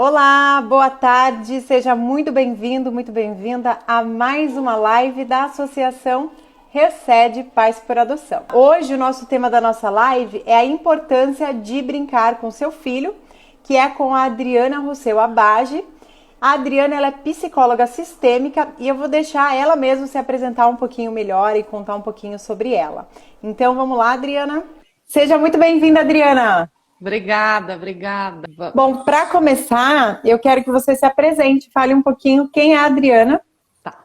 Olá, boa tarde, seja muito bem-vindo, muito bem-vinda a mais uma live da Associação Recede Pais por Adoção. Hoje o nosso tema da nossa live é a importância de brincar com seu filho, que é com a Adriana Rosseu Abage. A Adriana ela é psicóloga sistêmica e eu vou deixar ela mesma se apresentar um pouquinho melhor e contar um pouquinho sobre ela. Então vamos lá, Adriana. Seja muito bem-vinda, Adriana. Obrigada, obrigada. Bom, para começar, eu quero que você se apresente, fale um pouquinho quem é a Adriana, Tá.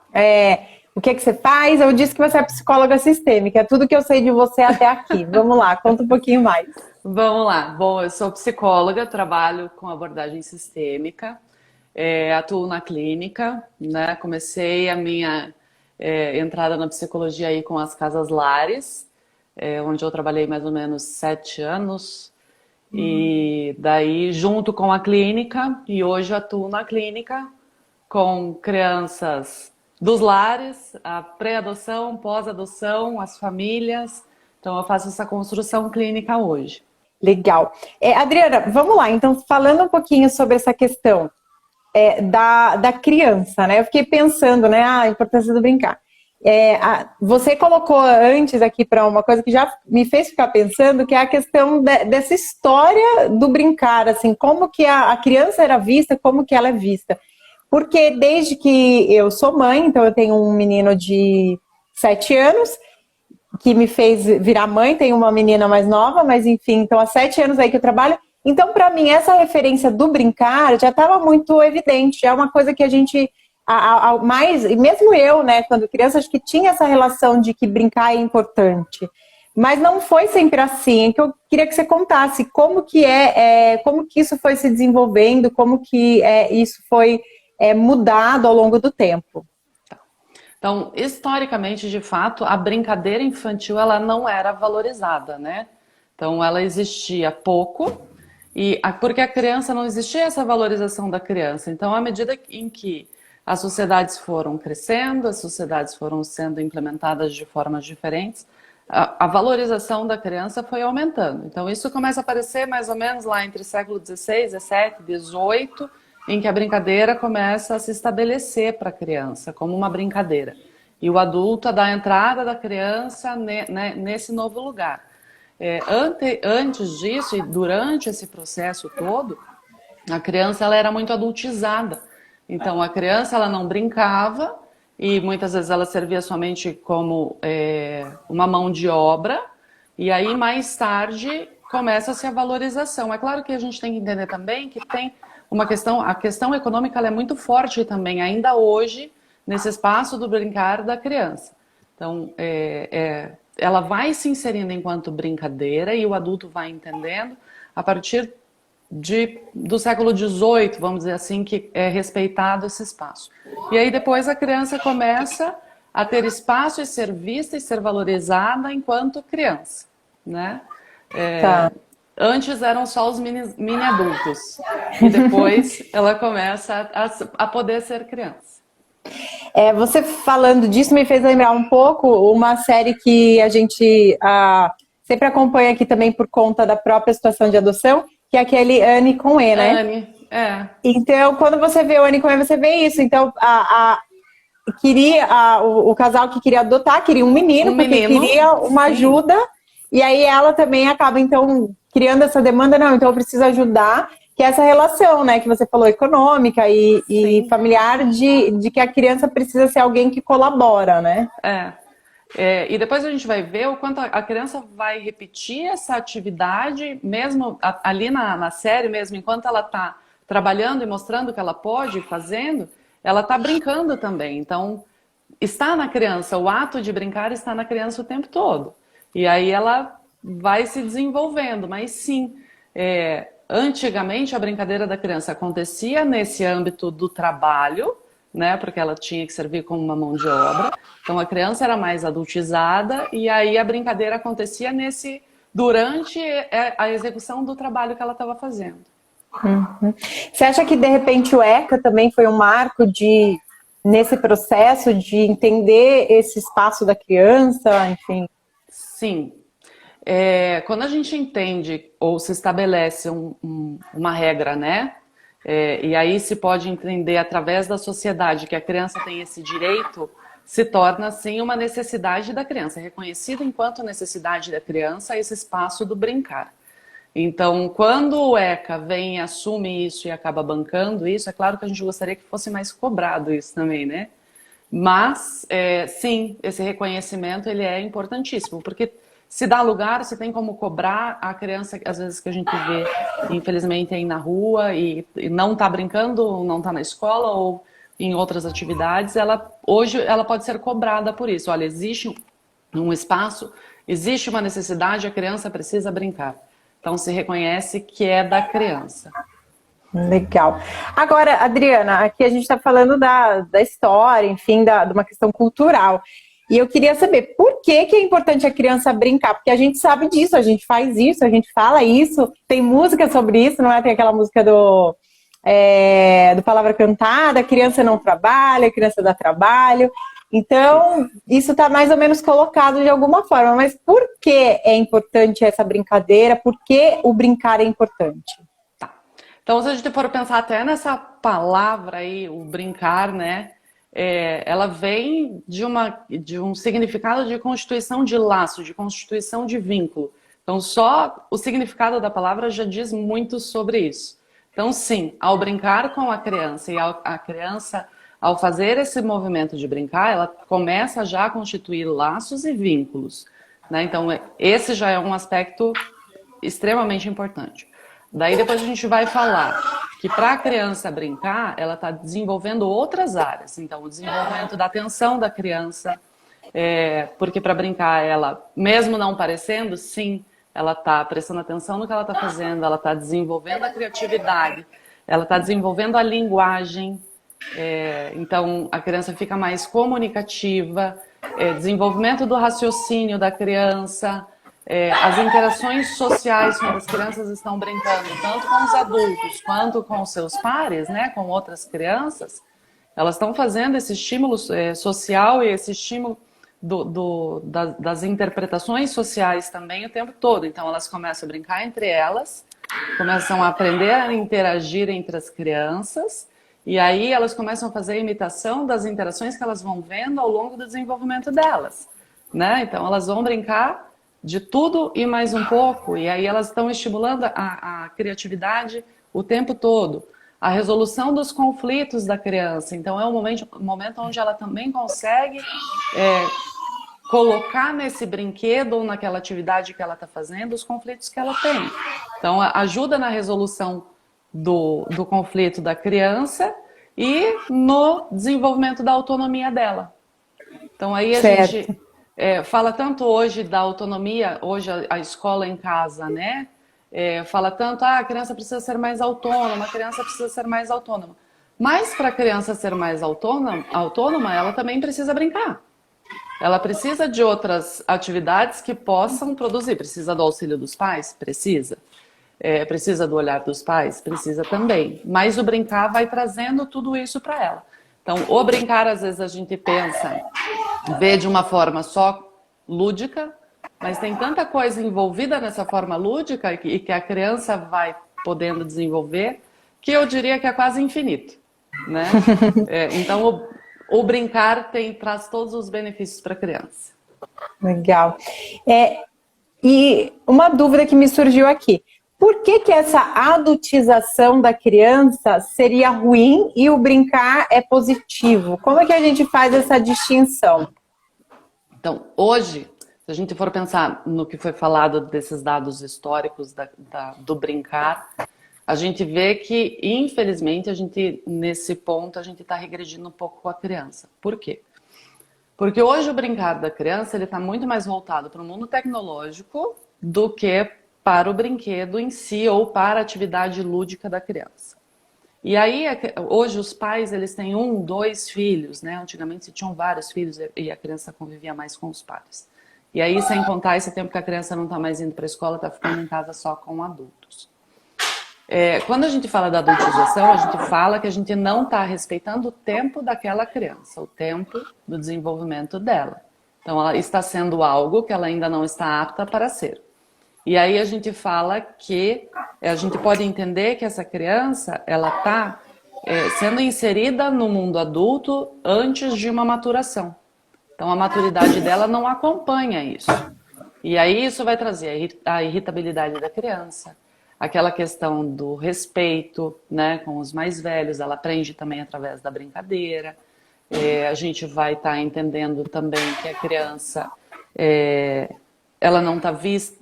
o que você faz. Eu disse que você é psicóloga sistêmica, é tudo que eu sei de você até aqui. Vamos lá, conta um pouquinho mais. Vamos lá. Bom, eu sou psicóloga, trabalho com abordagem sistêmica, atuo na clínica, né? Comecei a minha entrada na psicologia aí com as casas lares, onde eu trabalhei mais ou menos 7 anos. E daí, junto com a clínica, e hoje eu atuo na clínica com crianças dos lares, a pré-adoção, pós-adoção, as famílias. Então, eu faço essa construção clínica hoje. Legal. Adriana, vamos lá. Então, falando um pouquinho sobre essa questão da criança, né? Eu fiquei pensando, né? A importância do brincar. Você colocou antes aqui para uma coisa que já me fez ficar pensando, que é a questão dessa história do brincar, assim, como que a criança era vista, como que ela é vista. Porque desde que eu sou mãe, então eu tenho um menino de 7 anos, que me fez virar mãe, tenho uma menina mais nova, mas enfim, então há 7 anos aí que eu trabalho. Então, para mim, essa referência do brincar já estava muito evidente, já é uma coisa que a gente mais, e mesmo eu, né, quando criança, acho que tinha essa relação de que brincar é importante. Mas não foi sempre assim. Então, eu queria que você contasse como que como que isso foi se desenvolvendo, como que isso foi mudado ao longo do tempo. Então, historicamente, de fato, a brincadeira infantil ela não era valorizada, né? Então, ela existia pouco, porque a criança não existia essa valorização da criança. Então, à medida em que as sociedades foram crescendo, as sociedades foram sendo implementadas de formas diferentes, a valorização da criança foi aumentando. Então, isso começa a aparecer mais ou menos lá entre século XVI, XVII, XVIII, em que a brincadeira começa a se estabelecer para a criança como uma brincadeira. E o adulto dá a entrada da criança nesse novo lugar. Antes disso e durante esse processo todo, a criança ela era muito adultizada. Então a criança ela não brincava e muitas vezes ela servia somente como uma mão de obra. E aí mais tarde começa-se a valorização. É claro que a gente tem que entender também que tem uma questão, a questão econômica ela é muito forte também, ainda hoje, nesse espaço do brincar da criança. Então, ela vai se inserindo enquanto brincadeira e o adulto vai entendendo a partir do século XVIII, vamos dizer assim, que é respeitado esse espaço. E aí depois a criança começa a ter espaço e ser vista e ser valorizada enquanto criança, né? Tá. Antes eram só os mini adultos e depois ela começa a poder ser criança. Você falando disso me fez lembrar um pouco uma série que a gente sempre acompanha aqui também por conta da própria situação de adoção, que é aquele Anne com E, né? Anne, Então, quando você vê o Anne com E, você vê isso. Então, o casal que queria adotar queria um menino, um porque menino, queria uma sim. ajuda, e aí ela também acaba, então, criando essa demanda, não, então eu preciso ajudar, que é essa relação, né, que você falou, econômica e familiar, de que a criança precisa ser alguém que colabora, né? E depois a gente vai ver o quanto a criança vai repetir essa atividade, mesmo ali na série, mesmo enquanto ela está trabalhando e mostrando que ela pode ir fazendo, ela está brincando também. Então, está na criança, o ato de brincar está na criança o tempo todo. E aí ela vai se desenvolvendo, mas sim, antigamente a brincadeira da criança acontecia nesse âmbito do trabalho, né, porque ela tinha que servir como uma mão de obra. Então a criança era mais adultizada e aí a brincadeira acontecia durante a execução do trabalho que ela estava fazendo. Uhum. Você acha que de repente o ECA também foi um marco nesse processo de entender esse espaço da criança, enfim? Sim. Quando a gente entende ou se estabelece uma regra, né? e aí se pode entender através da sociedade que a criança tem esse direito, se torna assim uma necessidade da criança, é reconhecido enquanto necessidade da criança esse espaço do brincar. Então, quando o ECA vem e assume isso e acaba bancando isso, é claro que a gente gostaria que fosse mais cobrado isso também, né? Mas, sim, esse reconhecimento ele é importantíssimo, porque se dá lugar, se tem como cobrar a criança, às vezes que a gente vê, infelizmente, aí na rua e não está brincando, não está na escola ou em outras atividades, hoje ela pode ser cobrada por isso. Olha, existe um espaço, existe uma necessidade, a criança precisa brincar. Então, se reconhece que é da criança. Legal. Agora, Adriana, aqui a gente está falando da história, enfim, de uma questão cultural. E eu queria saber por que é importante a criança brincar? Porque a gente sabe disso, a gente faz isso, a gente fala isso, tem música sobre isso, não é? Tem aquela música do Palavra Cantada, criança não trabalha, criança dá trabalho. Então, isso está mais ou menos colocado de alguma forma. Mas por que é importante essa brincadeira? Por que o brincar é importante? Então, se a gente for pensar até nessa palavra aí, o brincar, né? Ela vem de um significado de constituição de laço, de constituição de vínculo. Então, só o significado da palavra já diz muito sobre isso. Então, sim, ao brincar com a criança e a criança, ao fazer esse movimento de brincar, ela começa já a constituir laços e vínculos, né? Então, esse já é um aspecto extremamente importante. Daí depois a gente vai falar que para a criança brincar, ela está desenvolvendo outras áreas. Então, o desenvolvimento da atenção da criança, porque para brincar ela, mesmo não parecendo, sim, ela está prestando atenção no que ela está fazendo, ela está desenvolvendo a criatividade, ela está desenvolvendo a linguagem, então a criança fica mais comunicativa, desenvolvimento do raciocínio da criança, as interações sociais quando as crianças estão brincando, tanto com os adultos quanto com os seus pares, né, com outras crianças, elas estão fazendo esse estímulo social e esse estímulo das interpretações sociais também o tempo todo. Então elas começam a brincar entre elas, começam a aprender a interagir entre as crianças, e aí elas começam a fazer a imitação das interações que elas vão vendo ao longo do desenvolvimento delas, né? Então elas vão brincar de tudo e mais um pouco, e aí elas estão estimulando a criatividade o tempo todo, a resolução dos conflitos da criança. Então é um momento onde ela também consegue colocar nesse brinquedo ou naquela atividade que ela está fazendo os conflitos que ela tem. Então ajuda na resolução do conflito da criança e no desenvolvimento da autonomia dela. Então aí a gente fala tanto hoje da autonomia, hoje a escola em casa, né? Fala tanto, a criança precisa ser mais autônoma, a criança precisa ser mais autônoma. Mas para a criança ser mais autônoma, ela também precisa brincar. Ela precisa de outras atividades que possam produzir. Precisa do auxílio dos pais? Precisa. Precisa do olhar dos pais? Precisa também. Mas o brincar vai trazendo tudo isso para ela. Então, o brincar, às vezes a gente pensa, vê de uma forma só lúdica, mas tem tanta coisa envolvida nessa forma lúdica e que a criança vai podendo desenvolver, que eu diria que é quase infinito, né? Então, o brincar traz todos os benefícios para a criança. Legal. E uma dúvida que me surgiu aqui. Por que essa adultização da criança seria ruim e o brincar é positivo? Como é que a gente faz essa distinção? Então, hoje, se a gente for pensar no que foi falado desses dados históricos do brincar, a gente vê que, infelizmente, nesse ponto, a gente está regredindo um pouco com a criança. Por quê? Porque hoje o brincar da criança está muito mais voltado para o mundo tecnológico do que para o brinquedo em si ou para a atividade lúdica da criança. E aí, hoje os pais, eles têm 1, 2 filhos, né? Antigamente se tinham vários filhos e a criança convivia mais com os pais. E aí, sem contar esse tempo que a criança não está mais indo para a escola, está ficando em casa só com adultos. Quando a gente fala da adultização, a gente fala que a gente não está respeitando o tempo daquela criança, o tempo do desenvolvimento dela. Então, ela está sendo algo que ela ainda não está apta para ser. E aí a gente fala que a gente pode entender que essa criança, ela está sendo inserida no mundo adulto antes de uma maturação. Então a maturidade dela não acompanha isso. E aí isso vai trazer a irritabilidade da criança, aquela questão do respeito, né, com os mais velhos, ela aprende também através da brincadeira. A gente vai estar entendendo também que a criança, ela não está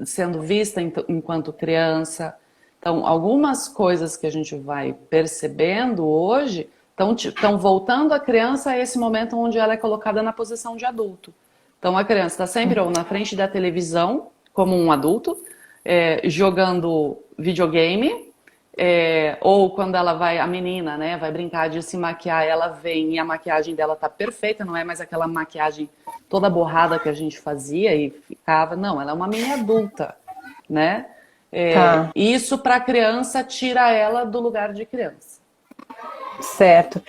sendo vista enquanto criança. Então, algumas coisas que a gente vai percebendo hoje estão voltando a criança a esse momento onde ela é colocada na posição de adulto. Então, a criança está sempre ou na frente da televisão, como um adulto, jogando videogame, ou quando ela vai, a menina, né, vai brincar de se maquiar, ela vem e a maquiagem dela tá perfeita, não é mais aquela maquiagem toda borrada que a gente fazia e ficava, não, ela é uma mini adulta, né? Isso para a criança tira ela do lugar de criança. Certo.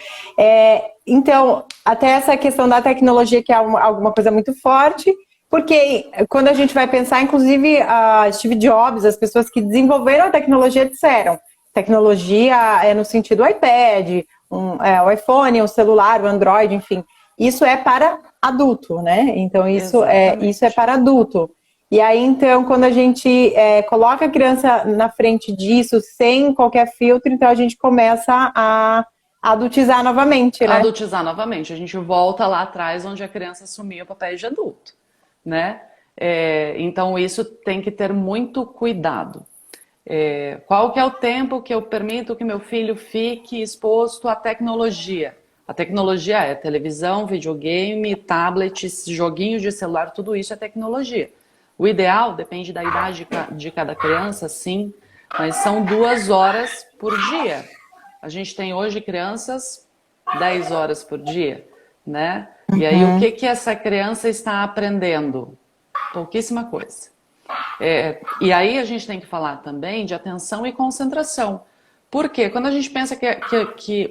Então, até essa questão da tecnologia, que é alguma coisa muito forte, porque quando a gente vai pensar, inclusive, Steve Jobs, as pessoas que desenvolveram a tecnologia disseram, tecnologia é no sentido do iPad, o iPhone, o celular, o Android, enfim, isso é para adulto, né? Então, isso é para adulto. E aí, então, quando a gente coloca a criança na frente disso, sem qualquer filtro, então a gente começa a adultizar novamente, né? Adultizar novamente. A gente volta lá atrás, onde a criança assumia o papel de adulto, né? Então, isso tem que ter muito cuidado. Qual que é o tempo que eu permito que meu filho fique exposto à tecnologia? A tecnologia é televisão, videogame, tablets, joguinhos de celular, tudo isso é tecnologia. O ideal depende da idade de cada criança, sim, mas são 2 horas por dia. A gente tem hoje crianças 10 horas por dia, né? E aí o que essa criança está aprendendo? Pouquíssima coisa. E aí a gente tem que falar também de atenção e concentração. Por quê? Quando a gente pensa que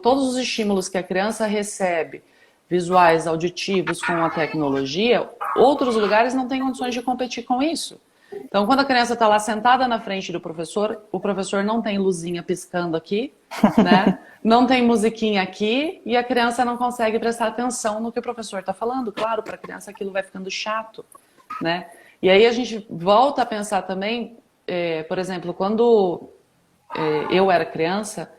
todos os estímulos que a criança recebe, visuais, auditivos, com a tecnologia, outros lugares não têm condições de competir com isso. Então, quando a criança está lá sentada na frente do professor, o professor não tem luzinha piscando aqui, né? Não tem musiquinha aqui, e a criança não consegue prestar atenção no que o professor está falando. Claro, para a criança aquilo vai ficando chato, né? E aí a gente volta a pensar também, por exemplo, quando eu era criança,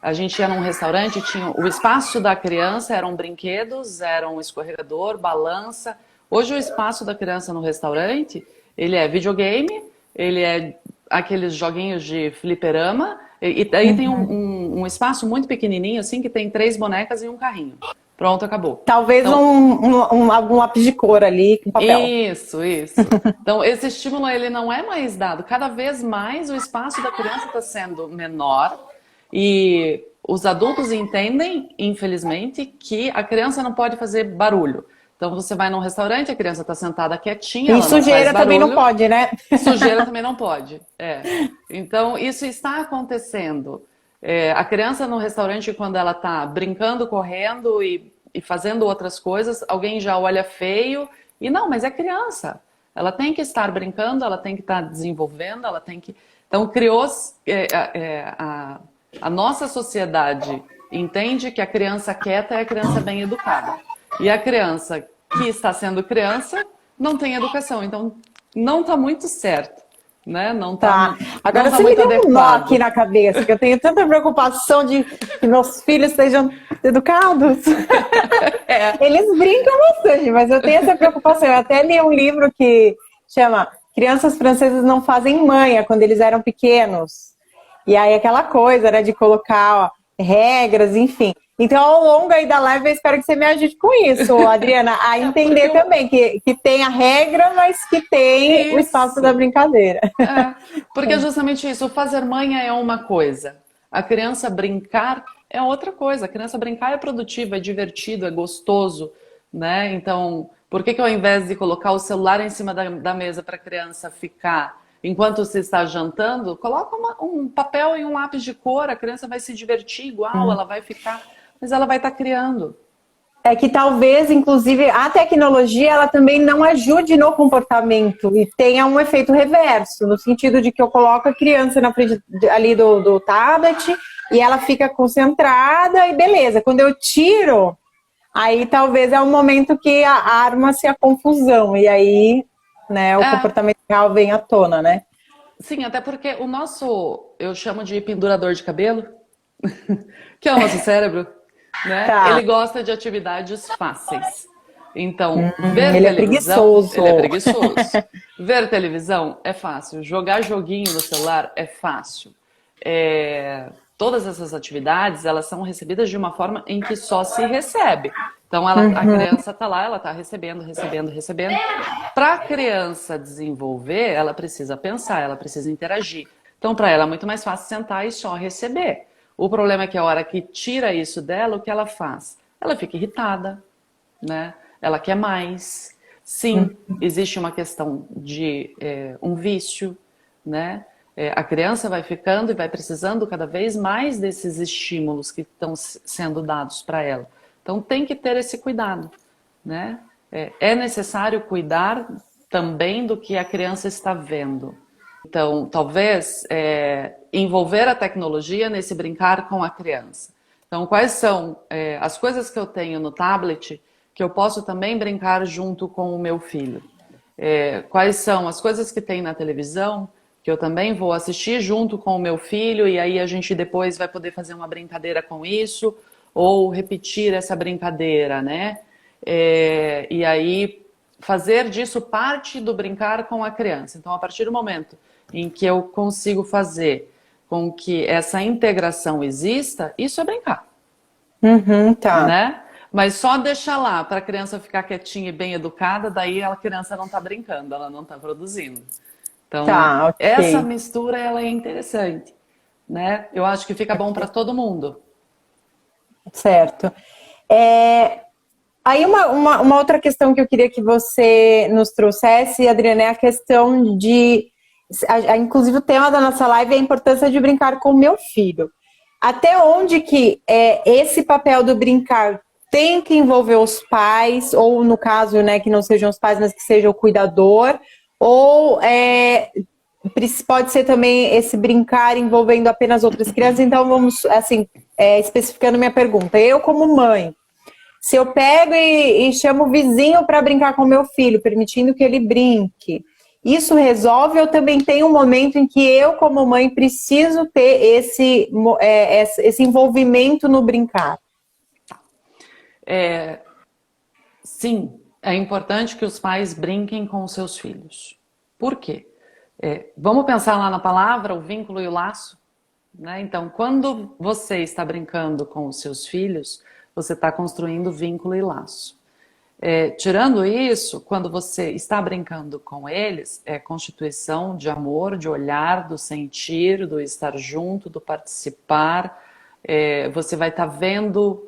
a gente ia num restaurante, tinha o espaço da criança, eram brinquedos, era um escorregador, balança. Hoje o espaço da criança no restaurante, ele é videogame, ele é aqueles joguinhos de fliperama, e daí tem um espaço muito pequenininho, assim, que tem 3 bonecas e um carrinho. Pronto, acabou. Talvez então, algum lápis de cor ali com papel. Isso. Então, esse estímulo, ele não é mais dado. Cada vez mais o espaço da criança está sendo menor e os adultos entendem, infelizmente, que a criança não pode fazer barulho. Então, você vai num restaurante, a criança está sentada quietinha, ela não faz sujeira barulho. também não pode, né? Sujeira também não pode. Então, isso está acontecendo. A criança no restaurante, quando ela está brincando, correndo e fazendo outras coisas, alguém já olha feio. E não, mas é criança. Ela tem que estar brincando, ela tem que estar desenvolvendo, ela tem que... Então, a nossa sociedade entende que a criança quieta é a criança bem educada. E a criança que está sendo criança não tem educação. Então, não está muito certo, né? Não tá. Agora você me deu um nó aqui na cabeça, que eu tenho tanta preocupação de que meus filhos sejam educados. Eles brincam bastante, mas eu tenho essa preocupação. Eu até li um livro que chama Crianças Francesas Não Fazem Manha, quando eles eram pequenos. E aí aquela coisa, né, de colocar regras, enfim. Então, ao longo aí da live, eu espero que você me ajude com isso, Adriana, a entender também que tem a regra, mas que tem o espaço da brincadeira. Porque é justamente isso, o fazer manha é uma coisa, a criança brincar é outra coisa. A criança brincar é produtivo, é divertido, é gostoso, né? Então, por que ao invés de colocar o celular em cima da mesa para a criança ficar enquanto você está jantando, coloca um papel e um lápis de cor, a criança vai se divertir igual, ela vai ficar... Mas ela vai estar criando, É que talvez, inclusive, a tecnologia ela também não ajude no comportamento e tenha um efeito reverso, no sentido de que eu coloco a criança na frente ali do tablet e ela fica concentrada e beleza. Quando eu tiro, aí talvez é o momento que arma-se a confusão e aí, né, o É, comportamento real vem à tona, né? sim, até porque o nosso, eu chamo de pendurador de cabelo, que é o nosso cérebro, né? Tá. Ele gosta de atividades fáceis. Então, ver Ele é televisão, preguiçoso. ele é preguiçoso. Ver televisão é fácil. Jogar joguinho no celular é fácil. Todas essas atividades, elas são recebidas de uma forma em que só se recebe. Então, a criança está lá, ela está recebendo, recebendo, recebendo. Para a criança desenvolver, ela precisa pensar, ela precisa interagir. Então, para ela é muito mais fácil sentar e só receber. O problema é que a hora que tira isso dela, o que ela faz? Ela fica irritada, né? Ela quer mais. Sim, existe uma questão de um vício, né? A criança vai ficando e vai precisando cada vez mais desses estímulos que estão sendo dados para ela. Então tem que ter esse cuidado, né? É necessário cuidar também do que a criança está vendo. Então, talvez envolver a tecnologia nesse brincar com a criança. Então, quais são as coisas que eu tenho no tablet que eu posso também brincar junto com o meu filho? Quais são as coisas que tem na televisão que eu também vou assistir junto com o meu filho e aí a gente depois vai poder fazer uma brincadeira com isso ou repetir essa brincadeira, né? E aí fazer disso parte do brincar com a criança. Então, a partir do momento em que eu consigo fazer com que essa integração exista, isso é brincar, Tá. né? Mas só deixar lá para a criança ficar quietinha e bem educada, daí a criança não está brincando, ela não está produzindo. Então, Tá, essa ok. mistura ela é interessante, né? Eu acho que fica bom para todo mundo. Certo. É, aí uma outra questão que eu queria que você nos trouxesse, Adriana, é a questão de. Inclusive, o tema da nossa live é a importância de brincar com o meu filho. Até onde que esse papel do brincar tem que envolver os pais, ou no caso, né, que não sejam os pais, mas que seja o cuidador, ou pode ser também esse brincar envolvendo apenas outras crianças. Então, vamos, assim, especificando minha pergunta. Eu, como mãe, se eu pego e chamo o vizinho para brincar com meu filho, permitindo que ele brinque, isso resolve ou também tem um momento em que eu, como mãe, preciso ter esse envolvimento no brincar? Sim, é importante que os pais brinquem com os seus filhos. Por quê? Vamos pensar lá na palavra, o vínculo e o laço, né? Então, quando você está brincando com os seus filhos, você está construindo vínculo e laço. Tirando isso, quando você está brincando com eles, é constituição de amor, de olhar, do sentir, do estar junto, do participar. Você vai estar vendo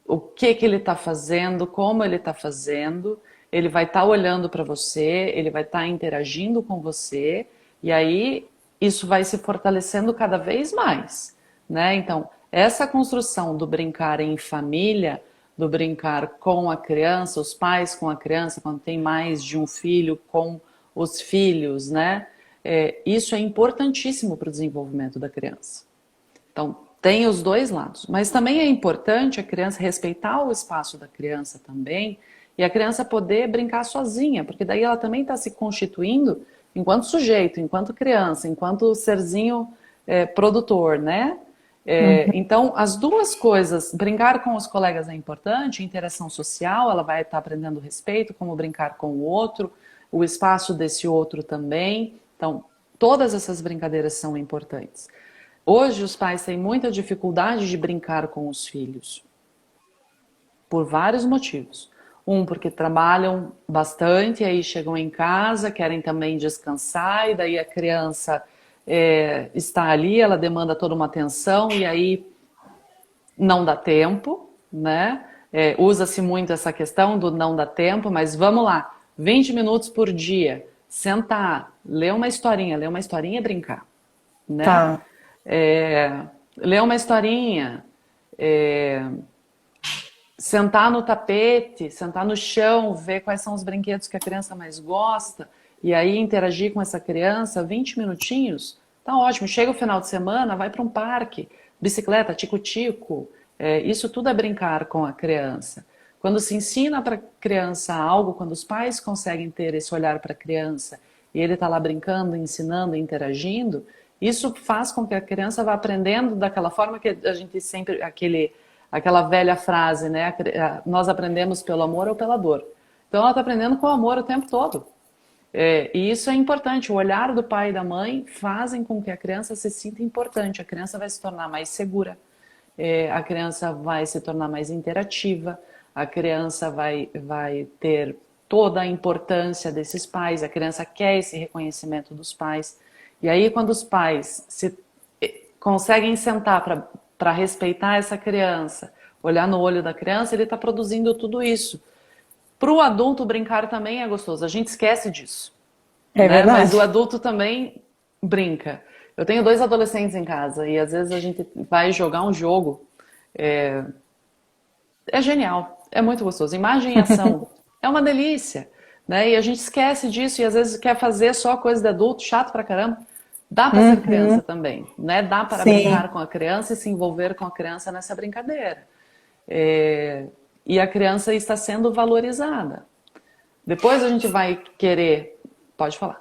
o que ele está fazendo, como ele está fazendo. Ele vai estar olhando para você, ele vai estar interagindo com você, e aí isso vai se fortalecendo cada vez mais, né? Então, essa construção do brincar em família, do brincar com a criança, os pais com a criança, quando tem mais de um filho com os filhos, né? Isso é importantíssimo para o desenvolvimento da criança. Então, tem os dois lados. Mas também é importante a criança respeitar o espaço da criança também e a criança poder brincar sozinha, porque daí ela também está se constituindo enquanto sujeito, enquanto criança, enquanto serzinho produtor, né? Então, as duas coisas, brincar com os colegas é importante, interação social, ela vai estar aprendendo respeito, como brincar com o outro, o espaço desse outro também. Então, todas essas brincadeiras são importantes. Hoje, os pais têm muita dificuldade de brincar com os filhos, por vários motivos. Um, porque trabalham bastante, e aí chegam em casa, querem também descansar, e daí a criança está ali, ela demanda toda uma atenção, e aí não dá tempo, né? Usa-se muito essa questão do não dá tempo, mas vamos lá, 20 minutos por dia, sentar, ler uma historinha e brincar, né? Tá. Ler uma historinha, sentar no tapete, sentar no chão, ver quais são os brinquedos que a criança mais gosta, e aí interagir com essa criança 20 minutinhos, tá ótimo. Chega o final de semana, vai para um parque, bicicleta, tico-tico, isso tudo é brincar com a criança. Quando se ensina para a criança algo, quando os pais conseguem ter esse olhar para a criança, e ele está lá brincando, ensinando, interagindo, isso faz com que a criança vá aprendendo daquela forma que a gente sempre, aquela velha frase, né? Nós aprendemos pelo amor ou pela dor. Então ela está aprendendo com o amor o tempo todo. E isso é importante. O olhar do pai e da mãe fazem com que a criança se sinta importante. A criança vai se tornar mais segura. A criança vai se tornar mais interativa. A criança vai ter toda a importância desses pais. A criança quer esse reconhecimento dos pais. E aí, quando os pais conseguem sentar para respeitar essa criança, olhar no olho da criança, ele está produzindo tudo isso. Para o adulto, brincar também é gostoso. A gente esquece disso. É verdade. Mas o adulto também brinca. Eu tenho 2 adolescentes em casa e às vezes a gente vai jogar um jogo. É genial. É muito gostoso. Imagem e ação. É uma delícia. Né? E a gente esquece disso e às vezes quer fazer só coisa de adulto, chato pra caramba. Dá para ser criança também, né? Dá para brincar com a criança e se envolver com a criança nessa brincadeira. E a criança está sendo valorizada. Depois a gente vai querer... Pode falar.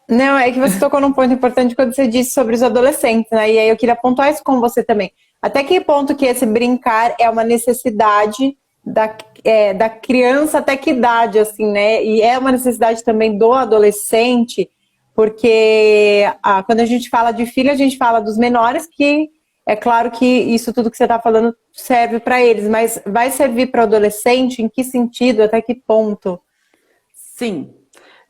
Não, é que você tocou num ponto importante quando você disse sobre os adolescentes, né? E aí eu queria pontuar isso com você também. Até que ponto que esse brincar é uma necessidade da criança, até que idade, assim, né? E é uma necessidade também do adolescente, porque quando a gente fala de filho, a gente fala dos menores, que é claro que isso tudo que você está falando serve para eles, mas vai servir para o adolescente? Em que sentido? Até que ponto? Sim.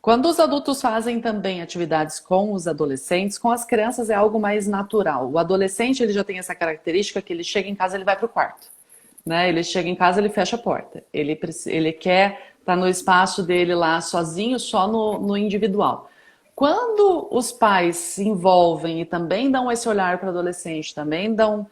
Quando os adultos fazem também atividades com os adolescentes, com as crianças é algo mais natural. O adolescente ele já tem essa característica que ele chega em casa, ele vai para o quarto. Né? Ele chega em casa, ele fecha a porta. Ele quer estar no espaço dele lá sozinho, só no individual. Quando os pais se envolvem e também dão esse olhar para o adolescente, também dão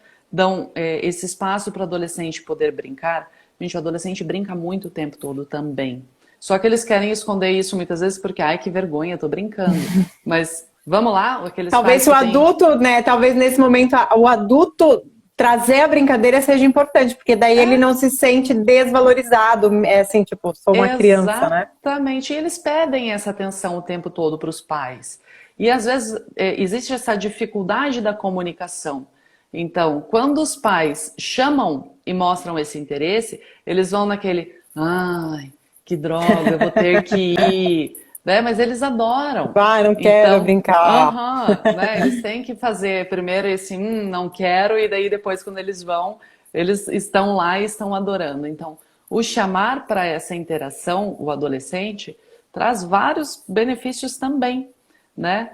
esse espaço para o adolescente poder brincar, gente, o adolescente brinca muito o tempo todo também. Só que eles querem esconder isso muitas vezes porque, ai, que vergonha, tô brincando. Mas vamos lá, aqueles talvez o adulto, né? Talvez nesse momento o adulto trazer a brincadeira seja importante, porque daí ele não se sente desvalorizado, assim, tipo, sou uma criança, né? Exatamente. E eles pedem essa atenção o tempo todo para os pais. E às vezes existe essa dificuldade da comunicação. Então, quando os pais chamam e mostram esse interesse, eles vão naquele, ai, que droga, eu vou ter que ir. Né? Mas eles adoram. Não quero brincar. Né? Eles têm que fazer primeiro esse não quero, e daí depois quando eles vão, eles estão lá e estão adorando. Então, o chamar para essa interação, o adolescente, traz vários benefícios também, né?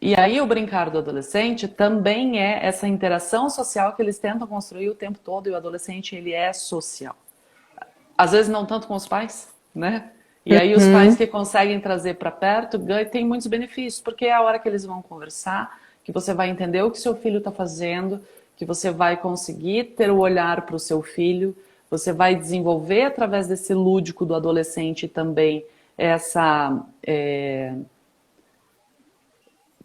E aí o brincar do adolescente também é essa interação social que eles tentam construir o tempo todo, e o adolescente ele é social. Às vezes não tanto com os pais, né? E aí os pais que conseguem trazer para perto têm muitos benefícios, porque é a hora que eles vão conversar, que você vai entender o que seu filho está fazendo, que você vai conseguir ter o olhar para o seu filho, você vai desenvolver através desse lúdico do adolescente também essa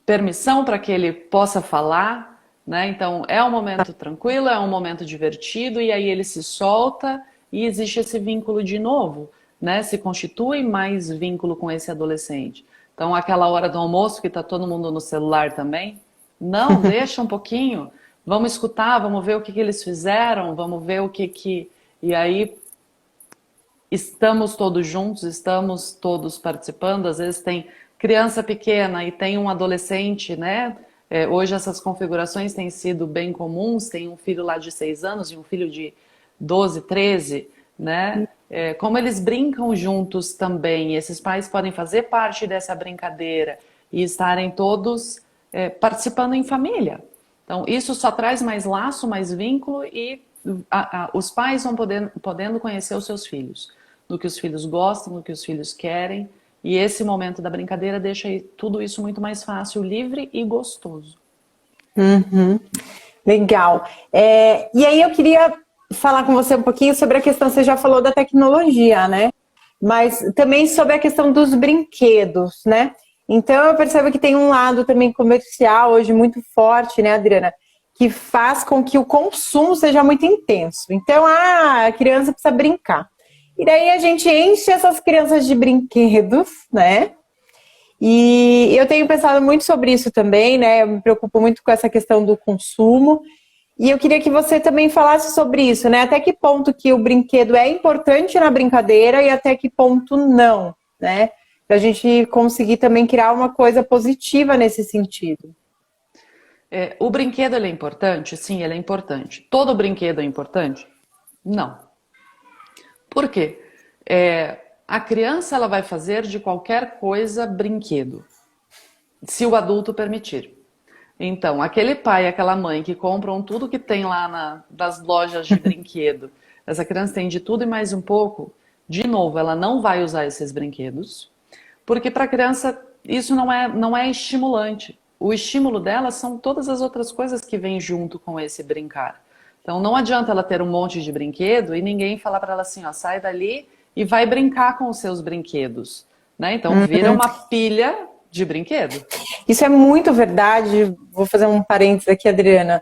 permissão para que ele possa falar, né? Então é um momento tranquilo, é um momento divertido, e aí ele se solta e existe esse vínculo de novo. Né, se constitui mais vínculo com esse adolescente. Então, aquela hora do almoço que está todo mundo no celular também, não, deixa um pouquinho, vamos escutar, vamos ver o que eles fizeram, vamos ver o que... E aí, estamos todos juntos, estamos todos participando, às vezes tem criança pequena e tem um adolescente, né? Hoje essas configurações têm sido bem comuns, tem um filho lá de 6 anos e um filho de 12, 13, né? Como eles brincam juntos também, esses pais podem fazer parte dessa brincadeira e estarem todos participando em família. Então, isso só traz mais laço, mais vínculo, e os pais vão podendo conhecer os seus filhos, do que os filhos gostam, do que os filhos querem, e esse momento da brincadeira deixa tudo isso muito mais fácil, livre e gostoso. Legal. E aí eu queria falar com você um pouquinho sobre a questão, você já falou da tecnologia, né? Mas também sobre a questão dos brinquedos, né? Então eu percebo que tem um lado também comercial hoje muito forte, né, Adriana? Que faz com que o consumo seja muito intenso. Então, a criança precisa brincar. E daí a gente enche essas crianças de brinquedos, né? E eu tenho pensado muito sobre isso também, né? Eu me preocupo muito com essa questão do consumo. E eu queria que você também falasse sobre isso, né? Até que ponto que o brinquedo é importante na brincadeira e até que ponto não, né? Para a gente conseguir também criar uma coisa positiva nesse sentido. O brinquedo ele é importante? Sim, ele é importante. Todo brinquedo é importante? Não. Por quê? A criança ela vai fazer de qualquer coisa brinquedo, se o adulto permitir. Então, aquele pai, aquela mãe que compram tudo que tem lá nas lojas de brinquedo, essa criança tem de tudo e mais um pouco, de novo, ela não vai usar esses brinquedos, porque para a criança isso não é estimulante. O estímulo dela são todas as outras coisas que vêm junto com esse brincar. Então, não adianta ela ter um monte de brinquedo e ninguém falar para ela assim, ó, sai dali e vai brincar com os seus brinquedos, né? Então, vira uma pilha de brinquedo. Isso é muito verdade. Vou fazer um parênteses aqui, Adriana.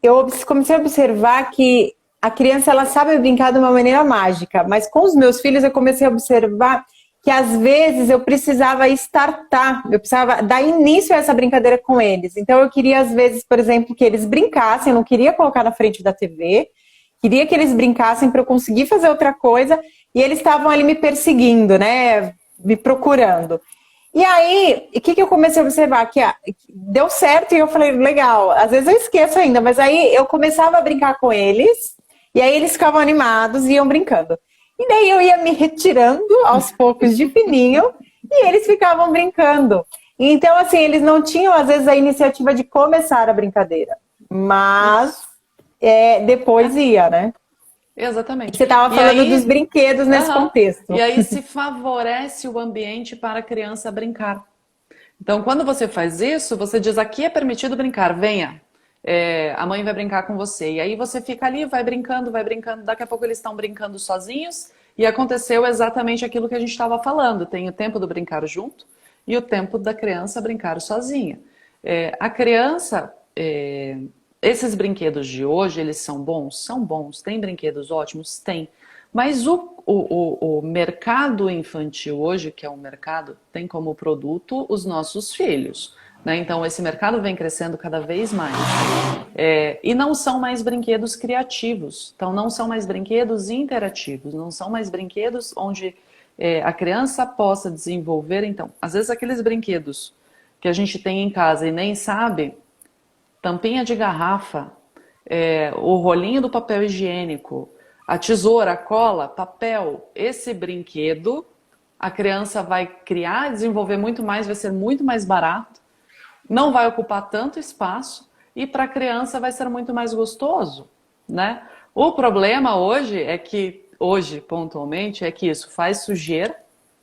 Eu comecei a observar que a criança ela sabe brincar de uma maneira mágica, mas com os meus filhos eu comecei a observar que às vezes eu precisava startar, eu precisava dar início a essa brincadeira com eles. Então eu queria às vezes, por exemplo, que eles brincassem, eu não queria colocar na frente da TV, queria que eles brincassem para eu conseguir fazer outra coisa, e eles estavam ali me perseguindo, né, me procurando. E aí, o que eu comecei a observar? Que deu certo e eu falei, legal, às vezes eu esqueço ainda, mas aí eu começava a brincar com eles, e aí eles ficavam animados e iam brincando. E daí eu ia me retirando aos poucos de fininho, e eles ficavam brincando. Então, assim, eles não tinham, às vezes, a iniciativa de começar a brincadeira, mas depois ia, né? Exatamente. Você estava E falando dos aí, brinquedos nesse contexto. e aí se favorece o ambiente para a criança brincar. Então, quando você faz isso, você diz, aqui é permitido brincar, venha. A mãe vai brincar com você. E aí você fica ali, vai brincando, daqui a pouco eles estão brincando sozinhos, e aconteceu exatamente aquilo que a gente estava falando. Tem o tempo do brincar junto e o tempo da criança brincar sozinha. A criança, esses brinquedos de hoje, eles são bons? São bons. Tem brinquedos ótimos? Tem. Mas o mercado infantil hoje, que é um mercado, tem como produto os nossos filhos. Né? Então, esse mercado vem crescendo cada vez mais. E não são mais brinquedos criativos. Então, não são mais brinquedos interativos. Não são mais brinquedos onde a criança possa desenvolver. Então, às vezes, aqueles brinquedos que a gente tem em casa e nem sabe, tampinha de garrafa, o rolinho do papel higiênico, a tesoura, a cola, papel, esse brinquedo, a criança vai criar, desenvolver muito mais, vai ser muito mais barato, não vai ocupar tanto espaço e para a criança vai ser muito mais gostoso, né? O problema hoje, pontualmente, é que isso faz sujeira.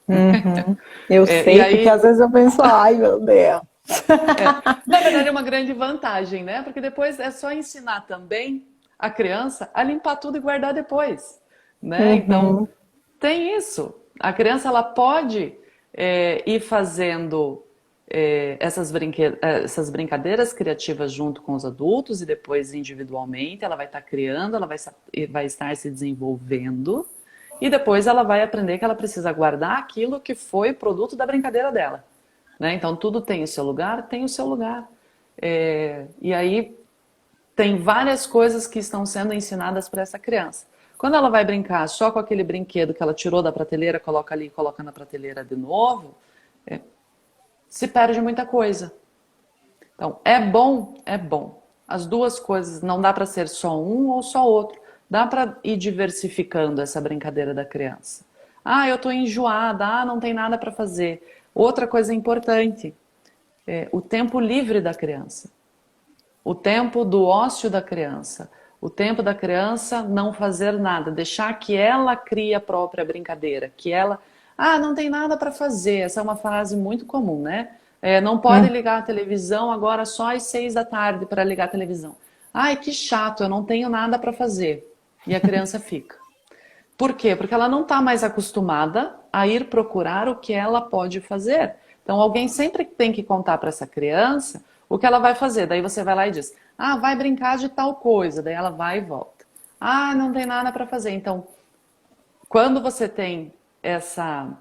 Uhum. Eu sei, aí, porque às vezes eu penso, ai meu Deus. Na verdade, é uma grande vantagem, né? Porque depois é só ensinar também a criança a limpar tudo e guardar depois, né? Então, tem isso. A criança, ela pode ir fazendo essas brincadeiras criativas junto com os adultos e depois individualmente. Ela vai estar criando, ela vai estar se desenvolvendo e depois ela vai aprender que ela precisa guardar aquilo que foi produto da brincadeira dela. Né? Então, tudo tem o seu lugar, tem o seu lugar. E aí, tem várias coisas que estão sendo ensinadas para essa criança. Quando ela vai brincar só com aquele brinquedo que ela tirou da prateleira, coloca ali e coloca na prateleira de novo, se perde muita coisa. Então, é bom, é bom. As duas coisas, não dá para ser só um ou só outro. Dá para ir diversificando essa brincadeira da criança. Ah, eu estou enjoada, não tem nada para fazer. Outra coisa importante, o tempo livre da criança. O tempo do ócio da criança. O tempo da criança não fazer nada. Deixar que ela crie a própria brincadeira. Que ela... não tem nada para fazer. Essa é uma frase muito comum, né? Não pode ligar a televisão agora só às 6 da tarde para ligar a televisão. Ai, que chato, eu não tenho nada para fazer. E a criança fica. Por quê? Porque ela não está mais acostumada a ir procurar o que ela pode fazer. Então, alguém sempre tem que contar para essa criança o que ela vai fazer. Daí você vai lá e diz: ah, vai brincar de tal coisa. Daí ela vai e volta. Ah, não tem nada para fazer. Então, quando você tem essa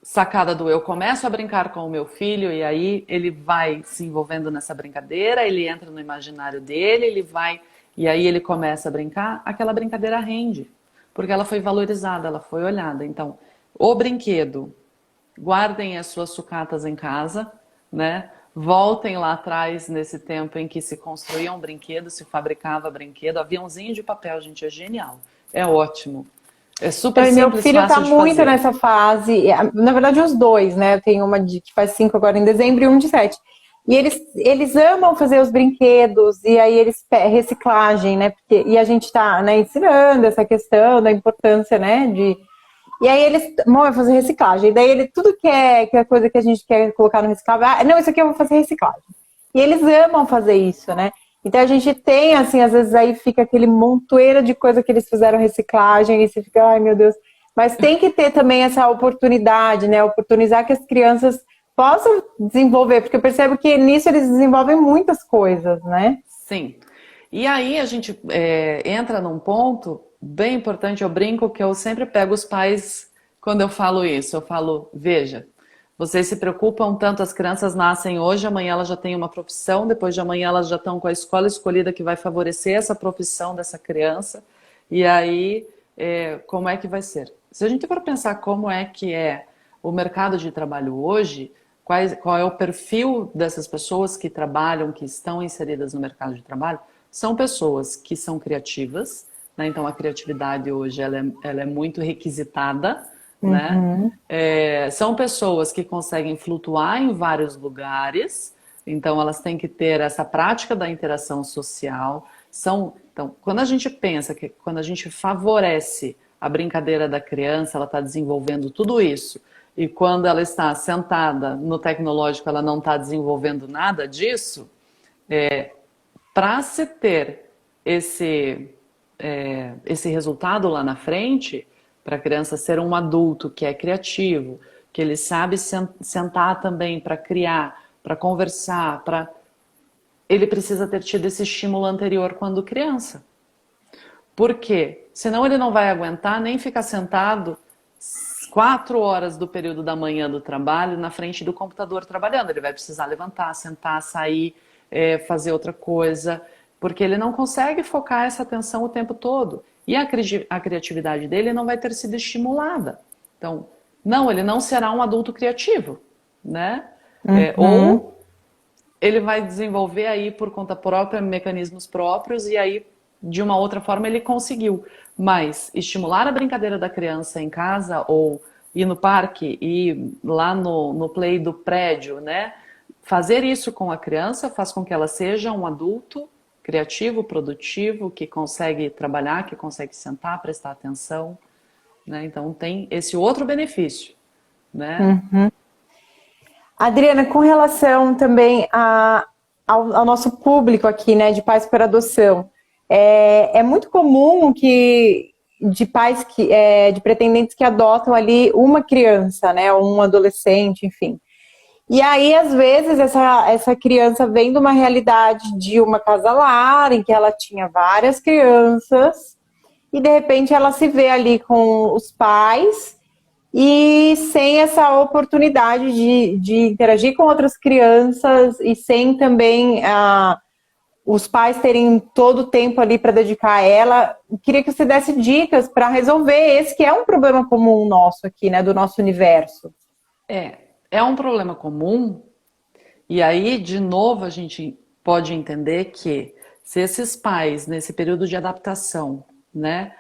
sacada do eu começo a brincar com o meu filho e aí ele vai se envolvendo nessa brincadeira, ele entra no imaginário dele, ele vai e aí ele começa a brincar, aquela brincadeira rende, porque ela foi valorizada, ela foi olhada. Então, o brinquedo, guardem as suas sucatas em casa, né? Voltem lá atrás nesse tempo em que se construía um brinquedo, se fabricava brinquedo, aviãozinho de papel, gente, é genial, é ótimo. É super Então, e meu simples, filho está fácil de muito fazer. nessa fase, na verdade os dois, né? Eu tenho uma que faz 5 agora em dezembro e um de 7. E eles amam fazer os brinquedos, e aí eles reciclagem, né? E a gente está, né, ensinando essa questão da importância, né? E aí eles vão fazer reciclagem. E daí tudo que é coisa que a gente quer colocar no reciclável, não, isso aqui eu vou fazer reciclagem. E eles amam fazer isso, né? Então a gente tem, assim, às vezes aí fica aquele montoeiro de coisa que eles fizeram reciclagem e você fica, ai meu Deus. Mas tem que ter também essa oportunidade, né? Oportunizar que as crianças possam desenvolver, porque eu percebo que nisso eles desenvolvem muitas coisas, né? Sim. E aí a gente entra num ponto bem importante, eu brinco que eu sempre pego os pais quando eu falo isso. Eu falo, veja, vocês se preocupam tanto, as crianças nascem hoje, amanhã elas já têm uma profissão, depois de amanhã elas já estão com a escola escolhida que vai favorecer essa profissão dessa criança. E aí, como é que vai ser? Se a gente for pensar como é que é o mercado de trabalho hoje, qual é o perfil dessas pessoas que trabalham, que estão inseridas no mercado de trabalho, são pessoas que são criativas, né? Então a criatividade hoje ela é muito requisitada, né? Uhum. São pessoas que conseguem flutuar em vários lugares, então elas têm que ter essa prática da interação social. Então, quando a gente pensa que quando a gente favorece a brincadeira da criança, ela está desenvolvendo tudo isso. E quando ela está sentada no tecnológico, ela não está desenvolvendo nada disso. Para se ter esse resultado lá na frente, para a criança ser um adulto que é criativo, que ele sabe sentar também para criar, para conversar, ele precisa ter tido esse estímulo anterior quando criança. Por quê? Senão ele não vai aguentar nem ficar sentado 4 horas do período da manhã do trabalho na frente do computador trabalhando. Ele vai precisar levantar, sentar, sair, fazer outra coisa, porque ele não consegue focar essa atenção o tempo todo. E a criatividade dele não vai ter sido estimulada. Então, não, ele não será um adulto criativo, né? Uhum. Ou ele vai desenvolver aí por conta própria mecanismos próprios e aí de uma outra forma ele conseguiu. Mas estimular a brincadeira da criança em casa ou ir no parque, ir lá no play do prédio, né? Fazer isso com a criança faz com que ela seja um adulto criativo, produtivo, que consegue trabalhar, que consegue sentar, prestar atenção, né? Então tem esse outro benefício, né? Uhum. Adriana, com relação também ao nosso público aqui, né, de pais por adoção, é muito comum que de pais de pretendentes que adotam ali uma criança, né, ou um adolescente, enfim. E aí, às vezes, essa criança vem de uma realidade de uma casa lar, em que ela tinha várias crianças, e de repente ela se vê ali com os pais e sem essa oportunidade de interagir com outras crianças e sem também os pais terem todo o tempo ali para dedicar a ela. Eu queria que você desse dicas para resolver esse que é um problema comum nosso aqui, né, do nosso universo. É um problema comum, e aí, de novo, a gente pode entender que se esses pais, nesse período de adaptação, né,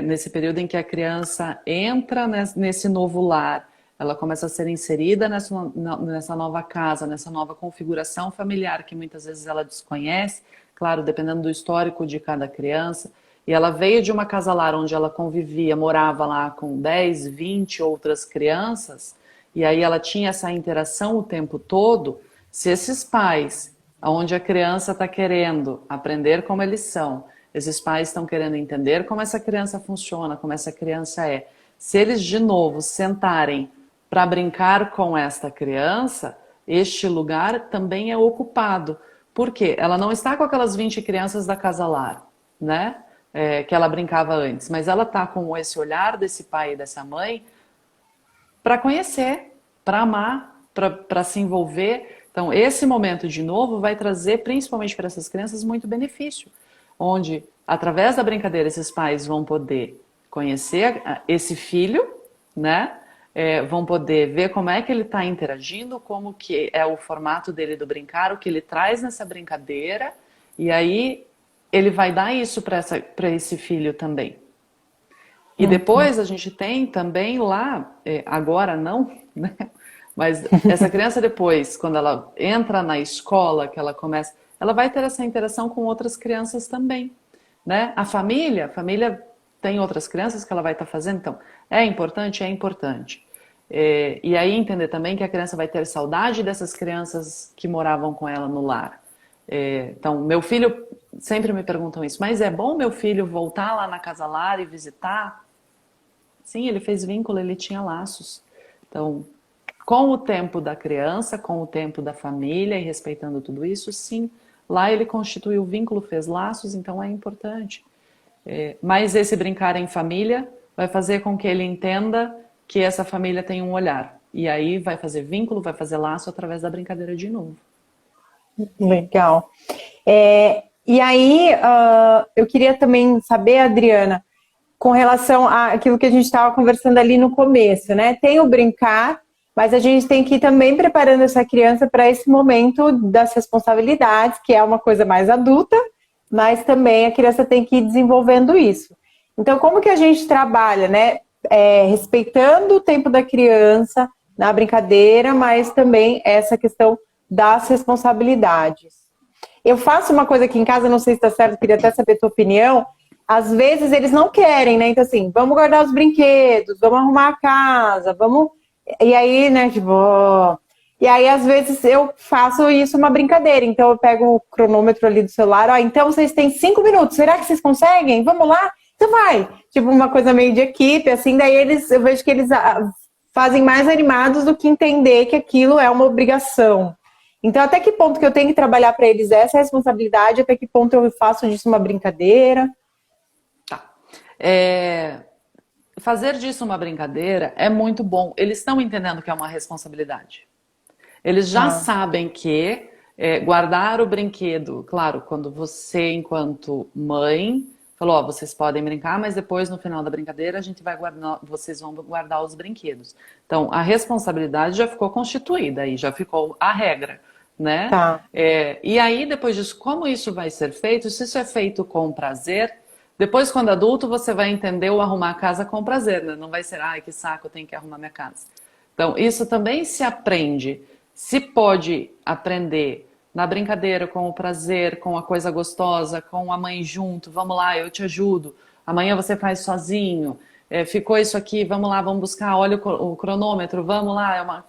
nesse período em que a criança entra nesse novo lar, ela começa a ser inserida nessa nova casa, nessa nova configuração familiar que muitas vezes ela desconhece, claro, dependendo do histórico de cada criança, e ela veio de uma casa lar onde ela convivia, morava lá com 10, 20 outras crianças, e aí ela tinha essa interação o tempo todo. Se esses pais onde a criança está querendo aprender como eles são, esses pais estão querendo entender como essa criança funciona, como essa criança é. Se eles, de novo, sentarem para brincar com esta criança, este lugar também é ocupado. Por quê? Ela não está com aquelas 20 crianças da casa lar, né? Que ela brincava antes, mas ela está com esse olhar desse pai e dessa mãe para conhecer, para amar, para se envolver. Então, esse momento, de novo, vai trazer, principalmente para essas crianças, muito benefício. Onde, através da brincadeira, esses pais vão poder conhecer esse filho, né? Vão poder ver como é que ele está interagindo, como que é o formato dele do brincar, o que ele traz nessa brincadeira, e aí ele vai dar isso para esse filho também. E depois a gente tem também lá, agora não, né? Mas essa criança depois, quando ela entra na escola, que ela começa, ela vai ter essa interação com outras crianças também, né? A família tem outras crianças que ela vai estar fazendo, então é importante, é importante. E aí entender também que a criança vai ter saudade dessas crianças que moravam com ela no lar. Então, meu filho, sempre me perguntam isso, mas é bom meu filho voltar lá na casa lar e visitar? Sim, ele fez vínculo, ele tinha laços. Então, com o tempo da criança, com o tempo da família e respeitando tudo isso, sim, lá ele constituiu vínculo, fez laços, então é importante. Mas esse brincar em família vai fazer com que ele entenda que essa família tem um olhar. E aí vai fazer vínculo, vai fazer laço através da brincadeira de novo. Legal. E aí, eu queria também saber, Adriana, com relação àquilo que a gente estava conversando ali no começo, né? Tem o brincar, mas a gente tem que ir também preparando essa criança para esse momento das responsabilidades, que é uma coisa mais adulta, mas também a criança tem que ir desenvolvendo isso. Então, como que a gente trabalha, né? Respeitando o tempo da criança na brincadeira, mas também essa questão das responsabilidades. Eu faço uma coisa aqui em casa, não sei se está certo, queria até saber a tua opinião. Às vezes eles não querem, né? Então, assim, vamos guardar os brinquedos, vamos arrumar a casa, vamos. E aí, né, tipo. E aí, às vezes, eu faço isso uma brincadeira. Então, eu pego o cronômetro ali do celular, então vocês têm 5 minutos, será que vocês conseguem? Vamos lá? Então vai. Tipo, uma coisa meio de equipe, assim, daí eu vejo que eles fazem mais animados do que entender que aquilo é uma obrigação. Então, até que ponto que eu tenho que trabalhar para eles essa responsabilidade, até que ponto eu faço disso uma brincadeira? Fazer disso uma brincadeira é muito bom. Eles estão entendendo que é uma responsabilidade. Eles já sabem que guardar o brinquedo, claro, quando você, enquanto mãe, falou, vocês podem brincar, mas depois, no final da brincadeira, vocês vão guardar os brinquedos. Então, a responsabilidade já ficou constituída aí, já ficou a regra, né? Tá. E aí, depois disso, como isso vai ser feito? Se isso é feito com prazer, depois, quando adulto, você vai entender o arrumar a casa com prazer, né? Não vai ser, ai, que saco, eu tenho que arrumar minha casa. Então, isso também se aprende. Se pode aprender na brincadeira, com o prazer, com a coisa gostosa, com a mãe junto, vamos lá, eu te ajudo. Amanhã você faz sozinho. Ficou isso aqui, vamos lá, vamos buscar, olha o cronômetro, vamos lá.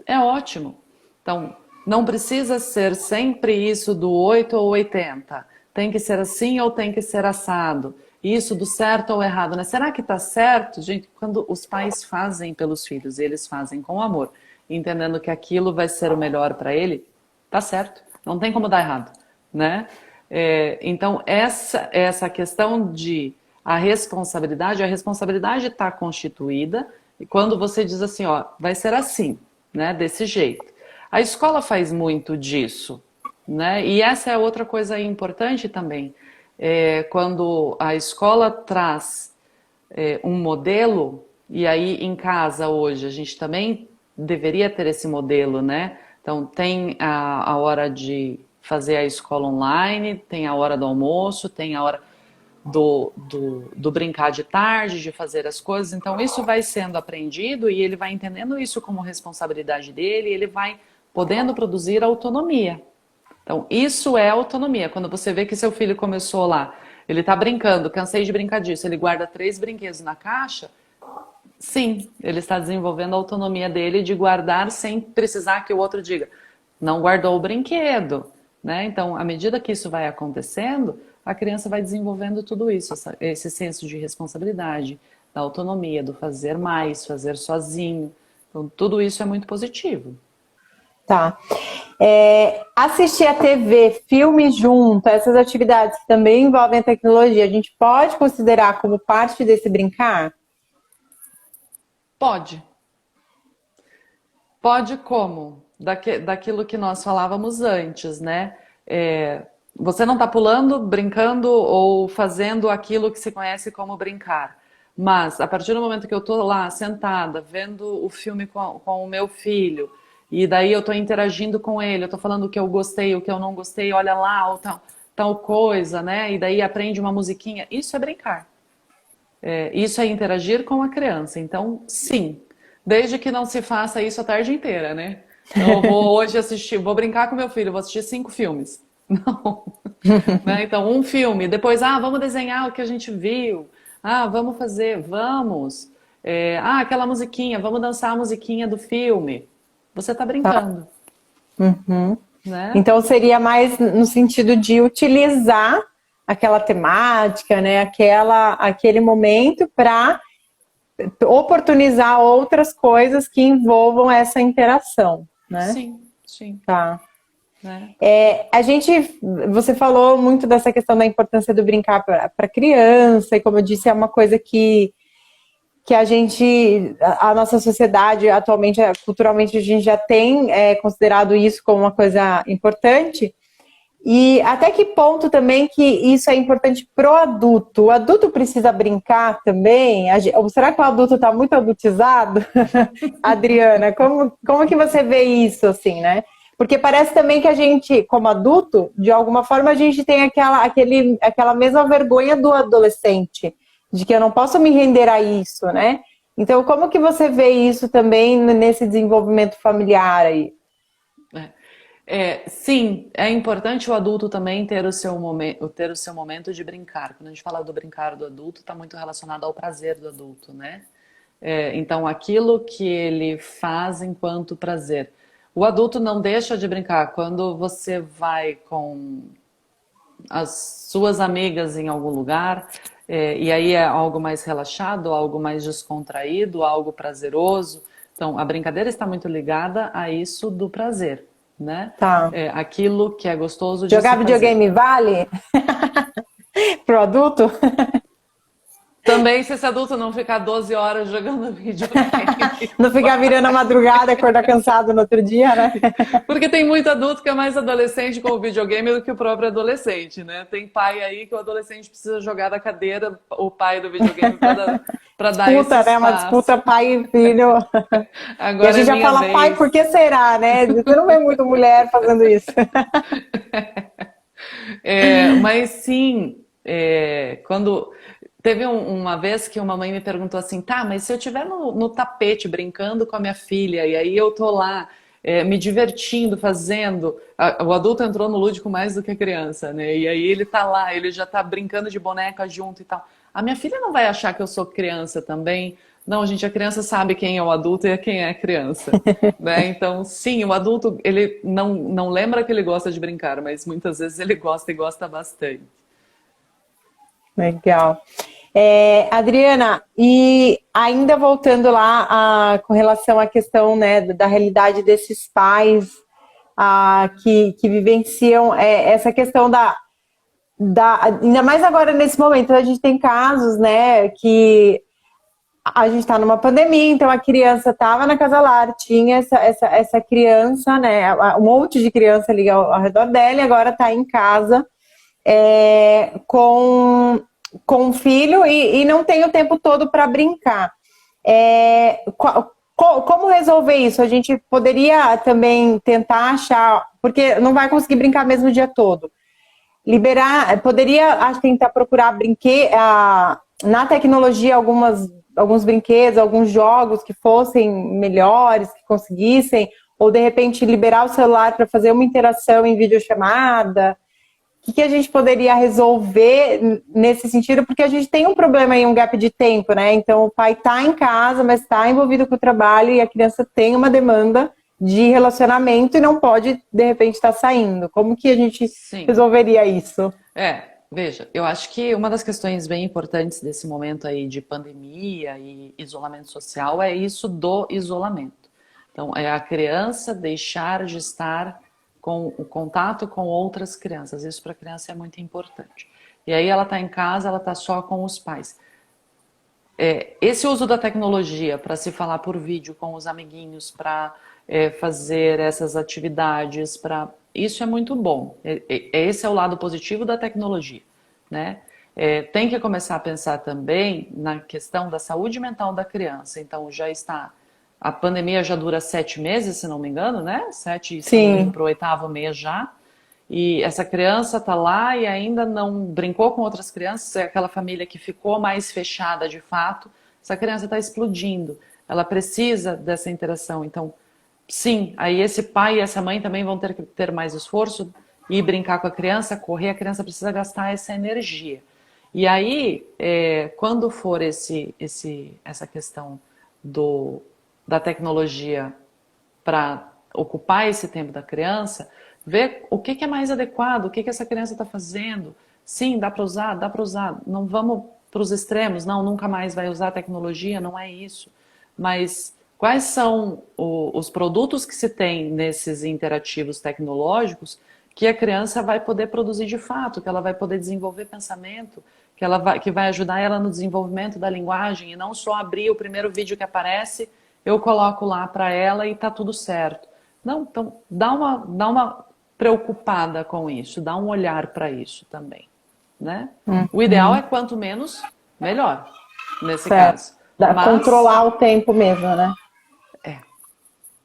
É ótimo. Então, não precisa ser sempre isso do 8 ou 80. Tem que ser assim ou tem que ser assado. Isso do certo ou errado, né? Será que tá certo? Gente, quando os pais fazem pelos filhos, eles fazem com amor, entendendo que aquilo vai ser o melhor para ele, tá certo. Não tem como dar errado, né? Então, essa questão de a responsabilidade está constituída, e quando você diz assim, ó, vai ser assim, né? Desse jeito. A escola faz muito disso, né? E essa é outra coisa importante também. Quando a escola traz um modelo, e aí em casa hoje a gente também deveria ter esse modelo, né? Então tem a hora de fazer a escola online, tem a hora do almoço, tem a hora do brincar de tarde, de fazer as coisas. Então isso vai sendo aprendido e ele vai entendendo isso como responsabilidade dele, e ele vai podendo produzir autonomia. Então, isso é autonomia. Quando você vê que seu filho começou lá, ele está brincando, cansei de brincar disso, ele guarda 3 brinquedos na caixa, sim, ele está desenvolvendo a autonomia dele de guardar sem precisar que o outro diga, não guardou o brinquedo, né? Então, à medida que isso vai acontecendo, a criança vai desenvolvendo tudo isso, esse senso de responsabilidade, da autonomia, do fazer mais, fazer sozinho. Então, tudo isso é muito positivo. Tá. Assistir a TV, filme junto, essas atividades que também envolvem a tecnologia, a gente pode considerar como parte desse brincar? Pode. Pode como? Daquilo que nós falávamos antes, né? Você não está pulando, brincando ou fazendo aquilo que se conhece como brincar. Mas, a partir do momento que eu estou lá, sentada, vendo o filme com o meu filho, e daí eu estou interagindo com ele, eu estou falando o que eu gostei, o que eu não gostei, olha lá, ou tal coisa, né? E daí aprende uma musiquinha. Isso é brincar. Isso é interagir com a criança. Então, sim. Desde que não se faça isso a tarde inteira, né? Eu vou hoje vou brincar com meu filho, vou assistir 5 filmes. Não. Né? Então, um filme, depois, vamos desenhar o que a gente viu. Vamos fazer, vamos. Aquela musiquinha, vamos dançar a musiquinha do filme. Você está brincando. Uhum. Né? Então seria mais no sentido de utilizar aquela temática, né? Aquele momento para oportunizar outras coisas que envolvam essa interação, né? Sim, sim. Tá. Né? Você falou muito dessa questão da importância do brincar para criança, e como eu disse, é uma coisa que a nossa sociedade atualmente, culturalmente, a gente já tem considerado isso como uma coisa importante. E até que ponto também que isso é importante pro adulto? O adulto precisa brincar também? Ou será que o adulto está muito adultizado? Adriana, como que você vê isso, assim, né? Porque parece também que a gente, como adulto, de alguma forma a gente tem aquela mesma vergonha do adolescente, de que eu não posso me render a isso, né? Então, como que você vê isso também nesse desenvolvimento familiar aí? Sim, é importante o adulto também ter o seu momento de brincar. Quando a gente fala do brincar do adulto, está muito relacionado ao prazer do adulto, né? Então, aquilo que ele faz enquanto prazer. O adulto não deixa de brincar. Quando você vai com as suas amigas em algum lugar, e aí é algo mais relaxado, algo mais descontraído, algo prazeroso. Então, a brincadeira está muito ligada a isso do prazer, né? Tá. Aquilo que é gostoso de Jogar se fazer. videogame vale? Pro adulto? Também, se esse adulto não ficar 12 horas jogando videogame. Não ficar virando a madrugada, acordar cansado no outro dia, né? Porque tem muito adulto que é mais adolescente com o videogame do que o próprio adolescente, né? Tem pai aí que o adolescente precisa jogar da cadeira o pai do videogame para dar esse espaço. Né? Uma disputa pai e filho. Agora e a gente já fala, vez. pai, por que será, né? Você não vê muito mulher fazendo isso. Mas sim, quando... Teve uma vez que uma mãe me perguntou assim, mas se eu estiver no tapete brincando com a minha filha, e aí eu tô lá me divertindo, fazendo... O adulto entrou no lúdico mais do que a criança, né? E aí ele tá lá, ele já tá brincando de boneca junto e tal. A minha filha não vai achar que eu sou criança também? Não, gente, a criança sabe quem é o adulto e quem é a criança. Né? Então, sim, o adulto, ele não lembra que ele gosta de brincar, mas muitas vezes ele gosta e gosta bastante. Legal. Adriana, e ainda voltando lá com relação à questão, né, da realidade desses pais que vivenciam essa questão ainda mais agora nesse momento, a gente tem casos, né, que a gente está numa pandemia, então a criança estava na casa lar, tinha essa criança, né, um monte de criança ali ao redor dela, e agora está em casa com o filho e não tem o tempo todo para brincar. Como resolver isso? A gente poderia também tentar achar, porque não vai conseguir brincar mesmo o dia todo. Tentar procurar na tecnologia alguns brinquedos, alguns jogos que fossem melhores, que conseguissem, ou de repente liberar o celular para fazer uma interação em videochamada. O que a gente poderia resolver nesse sentido? Porque a gente tem um problema aí, um gap de tempo, né? Então o pai está em casa, mas está envolvido com o trabalho e a criança tem uma demanda de relacionamento e não pode, de repente, estar saindo. Como que a gente Sim. resolveria isso? Veja, eu acho que uma das questões bem importantes desse momento aí de pandemia e isolamento social é isso do isolamento. Então, é a criança deixar de estar com o contato com outras crianças. Isso para a criança é muito importante. E aí ela está em casa, ela está só com os pais. Esse uso da tecnologia para se falar por vídeo com os amiguinhos, para fazer essas atividades, isso é muito bom. Esse é o lado positivo da tecnologia, né? Tem que começar a pensar também na questão da saúde mental da criança. Então a pandemia já dura 7 meses, se não me engano, né? 7, estamos indo para o 8º mês já. E essa criança está lá e ainda não brincou com outras crianças, é aquela família que ficou mais fechada de fato. Essa criança está explodindo, ela precisa dessa interação. Então, sim, aí esse pai e essa mãe também vão ter que ter mais esforço e brincar com a criança, correr, a criança precisa gastar essa energia. E aí, quando for essa questão da tecnologia para ocupar esse tempo da criança, ver o que é mais adequado, o que essa criança está fazendo. Sim, dá para usar, dá para usar. Não vamos para os extremos, não, nunca mais vai usar tecnologia, não é isso. Mas quais são os produtos que se tem nesses interativos tecnológicos que a criança vai poder produzir de fato, que ela vai poder desenvolver pensamento, que vai ajudar ela no desenvolvimento da linguagem e não só abrir o primeiro vídeo que aparece, eu coloco lá para ela e está tudo certo. Não, então dá uma preocupada com isso, dá um olhar para isso também, né? O ideal é quanto menos, melhor, nesse caso. Controlar o tempo mesmo, né?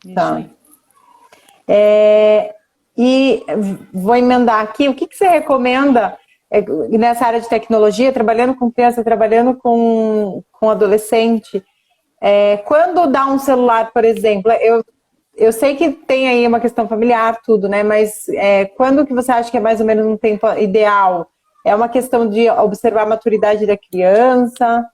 Isso aí. E vou emendar aqui, o que você recomenda nessa área de tecnologia, trabalhando com criança, trabalhando com adolescente, quando dá um celular, por exemplo, eu sei que tem aí uma questão familiar, tudo, né? Mas quando que você acha que é mais ou menos um tempo ideal? É uma questão de observar a maturidade da criança?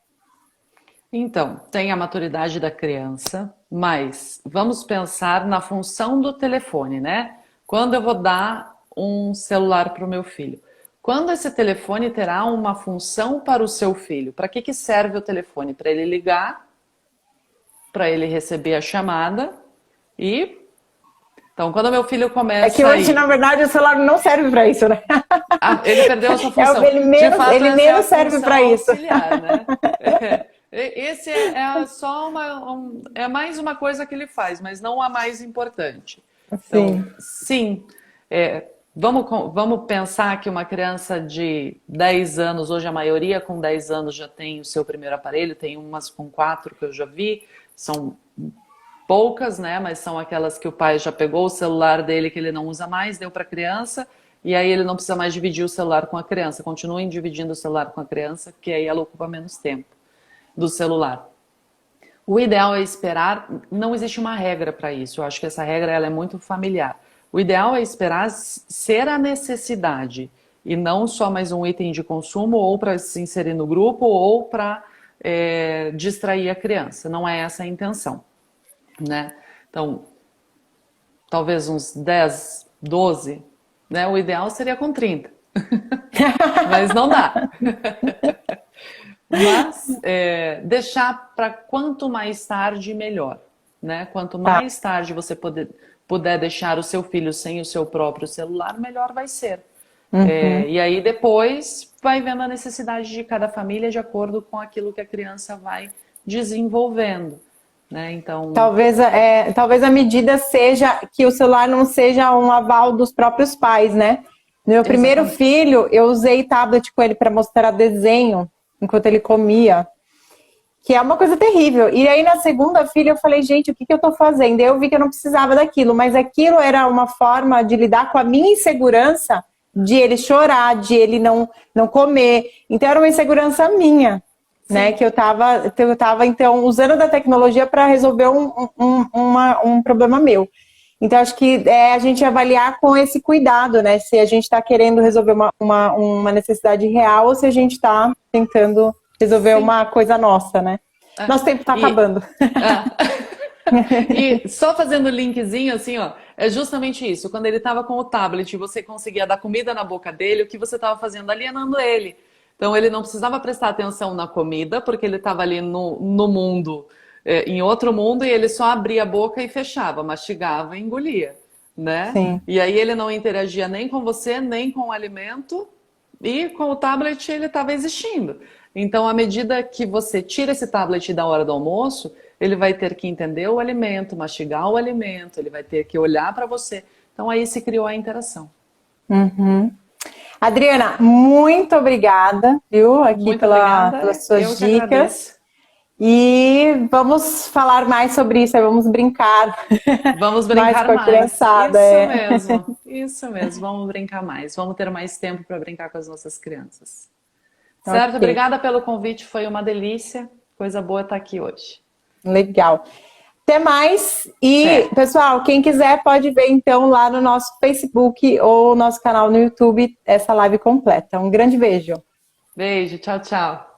Então, tem a maturidade da criança, mas vamos pensar na função do telefone, né? Quando eu vou dar um celular para o meu filho? Quando esse telefone terá uma função para o seu filho? Para que serve o telefone? Para ele ligar, para ele receber a chamada e... Então, quando meu filho começa... É que hoje, na verdade, o celular não serve para isso, né? Ele perdeu a sua função. Ele menos serve para isso. Auxiliar, né? Esse só mais uma coisa que ele faz, mas não a mais importante. Então, sim. Vamos pensar que uma criança de 10 anos, hoje a maioria com 10 anos já tem o seu primeiro aparelho, tem umas com 4 que eu já vi, são poucas, né? Mas são aquelas que o pai já pegou o celular dele que ele não usa mais, deu para a criança, e aí ele não precisa mais dividir o celular com a criança. Continuem dividindo o celular com a criança, que aí ela ocupa menos tempo do celular. O ideal é esperar, não existe uma regra para isso, eu acho que essa regra ela é muito familiar. O ideal é esperar ser a necessidade e não só mais um item de consumo ou para se inserir no grupo ou para distrair a criança, não é essa a intenção, né? Então, talvez uns 10, 12, né? O ideal seria com 30, mas não dá. Mas deixar para quanto mais tarde, melhor, né? Quanto mais tarde você puder deixar o seu filho sem o seu próprio celular, melhor vai ser. E aí depois vai vendo a necessidade de cada família de acordo com aquilo que a criança vai desenvolvendo, né? Então... Talvez a medida seja que o celular não seja um aval dos próprios pais, né? No meu primeiro filho, eu usei tablet com ele para mostrar desenho enquanto ele comia, que é uma coisa terrível. E aí na segunda filha eu falei, gente, o que eu tô fazendo? Eu vi que eu não precisava daquilo, mas aquilo era uma forma de lidar com a minha insegurança de ele chorar, de ele não comer. Então era uma insegurança minha, né? Que eu tava então usando da tecnologia para resolver um problema meu. Então acho que a gente avaliar com esse cuidado, né? Se a gente está querendo resolver uma necessidade real ou se a gente está tentando resolver uma coisa nossa, né? Nosso tempo está acabando. E só fazendo o linkzinho, assim, ó, é justamente isso. Quando ele estava com o tablet e você conseguia dar comida na boca dele, o que você estava fazendo? Alienando ele. Então ele não precisava prestar atenção na comida, porque ele estava ali no mundo, em outro mundo, e ele só abria a boca e fechava, mastigava e engolia, né? Sim. E aí ele não interagia nem com você, nem com o alimento, e com o tablet ele estava existindo. Então, à medida que você tira esse tablet da hora do almoço, ele vai ter que entender o alimento, mastigar o alimento, ele vai ter que olhar para você. Então, aí se criou a interação. Uhum. Adriana, muito obrigada, viu, aqui Muito obrigada. pelas Eu suas que dicas. agradeço. E vamos falar mais sobre isso, vamos brincar. Vamos mais brincar com a mais. criançada. Isso mesmo. Isso mesmo. Vamos brincar mais. Vamos ter mais tempo para brincar com as nossas crianças. Certo? Ok. Obrigada pelo convite. Foi uma delícia. Coisa boa estar aqui hoje. Legal. Até mais. E, Certo. pessoal, quem quiser pode ver, então, lá no nosso Facebook ou nosso canal no YouTube, essa live completa. Um grande beijo. Beijo. Tchau, tchau.